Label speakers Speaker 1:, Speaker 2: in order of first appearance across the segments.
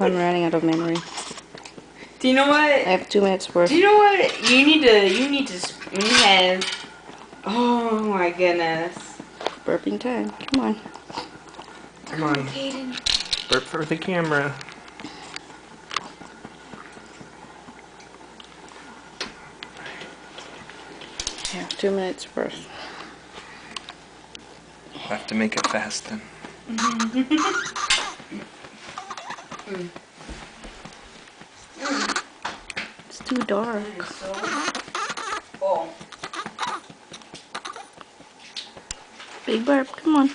Speaker 1: I'm running out of memory.
Speaker 2: Do you know what?
Speaker 1: I have 2 minutes worth.
Speaker 2: Do you know what? You need to spoon head. Oh my goodness.
Speaker 1: Burping time. Come on.
Speaker 3: Come on.
Speaker 2: Caiden.
Speaker 3: Burp for the camera.
Speaker 1: Yeah, 2 minutes worth.
Speaker 3: I'll have to make it fast then.
Speaker 1: It's too dark.
Speaker 2: Oh.
Speaker 1: Big burp. Come on.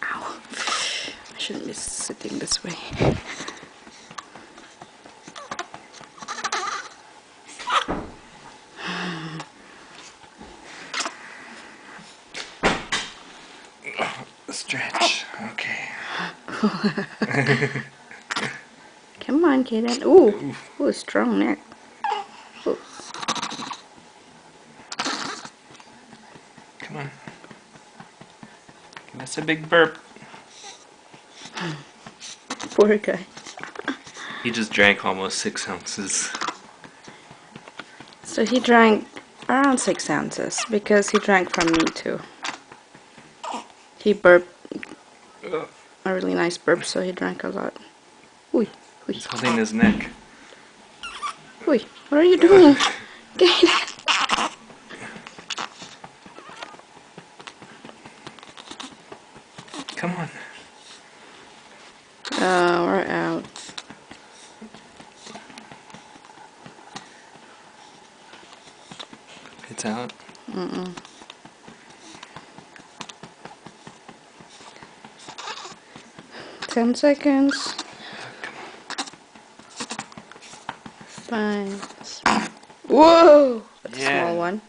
Speaker 1: Ow. I shouldn't be sitting this way.
Speaker 3: Stretch. Okay.
Speaker 1: Come on, Caiden. Ooh. Ooh, strong neck. Ooh.
Speaker 3: Come on. Give us a big burp.
Speaker 1: Poor guy.
Speaker 3: He just drank almost 6 ounces.
Speaker 1: So he drank around 6 ounces because he drank from me too. He burped a really nice burp, so he drank a lot. Ooh.
Speaker 3: He's holding his neck.
Speaker 1: Ooh. What are you doing? Caiden.
Speaker 3: Come on.
Speaker 1: We're out.
Speaker 3: It's out.
Speaker 1: 10 seconds. 5. Whoa! That's a small one.